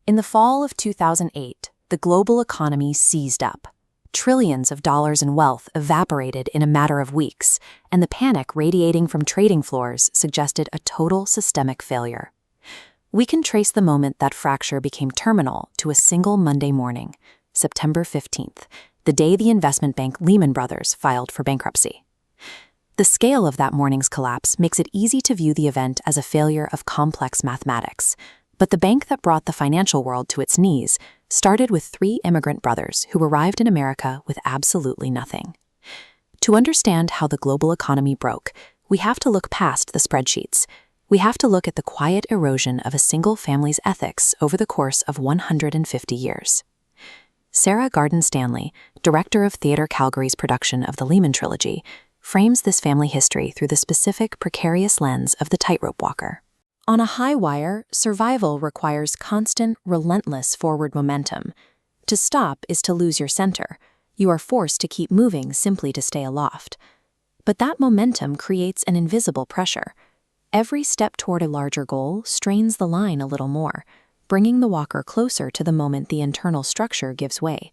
In the fall of 2008, the global economy seized up. Trillions of dollars in wealth evaporated in a matter of weeks, and the panic radiating from trading floors suggested a total systemic failure. We can trace the moment that fracture became terminal to a single Monday morning, September 15th, the day the investment bank Lehman Brothers filed for bankruptcy. The scale of that morning's collapse makes it easy to view the event as a failure of complex mathematics, but the bank that brought the financial world to its knees started with 3 immigrant brothers who arrived in America with absolutely nothing. To understand how the global economy broke, we have to look past the spreadsheets. We have to look at the quiet erosion of a single family's ethics over the course of 150 years. Sarah Garden Stanley, director of Theatre Calgary's production of the Lehman Trilogy, frames this family history through the specific precarious lens of the tightrope walker. On a high wire, survival requires constant, relentless forward momentum. To stop is to lose your center. You are forced to keep moving simply to stay aloft. But that momentum creates an invisible pressure. Every step toward a larger goal strains the line a little more, bringing the walker closer to the moment the internal structure gives way.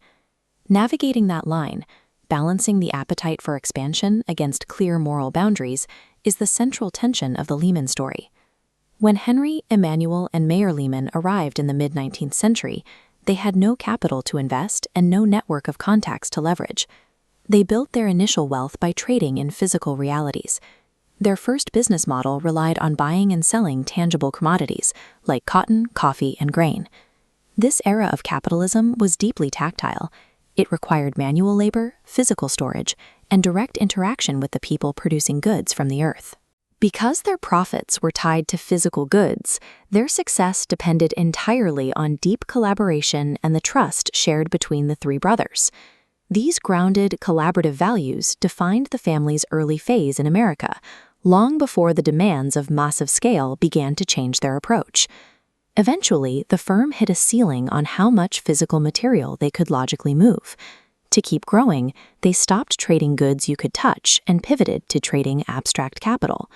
Navigating that line, balancing the appetite for expansion against clear moral boundaries, is the central tension of the Lehman story. When Henry, Emanuel, and Mayer Lehman arrived in the mid-19th century, they had no capital to invest and no network of contacts to leverage. They built their initial wealth by trading in physical realities. Their first business model relied on buying and selling tangible commodities, like cotton, coffee, and grain. This era of capitalism was deeply tactile. It required manual labor, physical storage, and direct interaction with the people producing goods from the earth. Because their profits were tied to physical goods, their success depended entirely on deep collaboration and the trust shared between the 3 brothers. These grounded, collaborative values defined the family's early phase in America, long before the demands of massive scale began to change their approach. Eventually, the firm hit a ceiling on how much physical material they could logically move. To keep growing, they stopped trading goods you could touch and pivoted to trading abstract capital.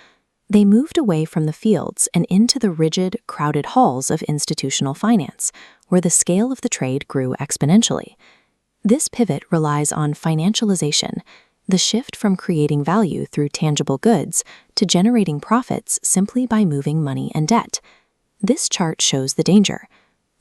They moved away from the fields and into the rigid, crowded halls of institutional finance, where the scale of the trade grew exponentially. This pivot relies on financialization, the shift from creating value through tangible goods to generating profits simply by moving money and debt. This chart shows the danger.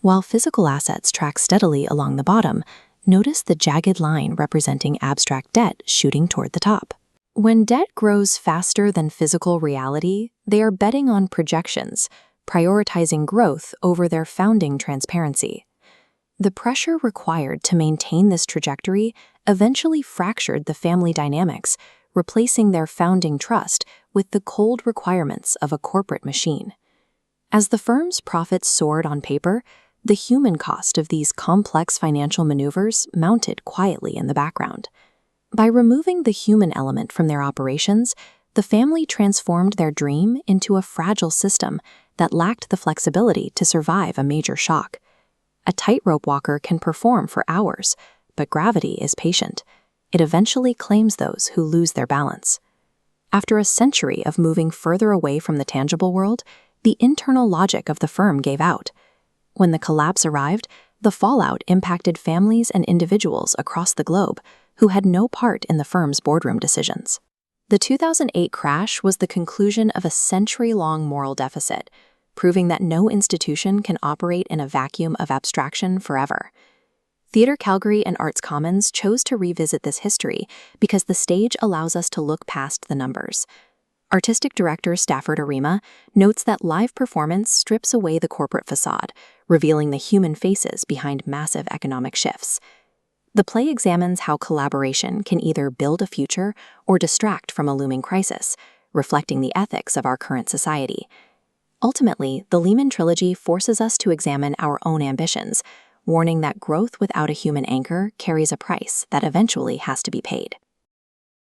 While physical assets track steadily along the bottom, notice the jagged line representing abstract debt shooting toward the top. When debt grows faster than physical reality, they are betting on projections, prioritizing growth over their founding transparency. The pressure required to maintain this trajectory eventually fractured the family dynamics, replacing their founding trust with the cold requirements of a corporate machine. As the firm's profits soared on paper, the human cost of these complex financial maneuvers mounted quietly in the background. By removing the human element from their operations, the family transformed their dream into a fragile system that lacked the flexibility to survive a major shock. A tightrope walker can perform for hours, but gravity is patient. It eventually claims those who lose their balance. After a century of moving further away from the tangible world, the internal logic of the firm gave out. When the collapse arrived, the fallout impacted families and individuals across the globe who had no part in the firm's boardroom decisions. The 2008 crash was the conclusion of a century-long moral deficit, proving that no institution can operate in a vacuum of abstraction forever. Theatre Calgary and Arts Commons chose to revisit this history because the stage allows us to look past the numbers. Artistic director Stafford Arima notes that live performance strips away the corporate facade, revealing the human faces behind massive economic shifts. The play examines how collaboration can either build a future or distract from a looming crisis, reflecting the ethics of our current society. Ultimately, the Lehman Trilogy forces us to examine our own ambitions, warning that growth without a human anchor carries a price that eventually has to be paid.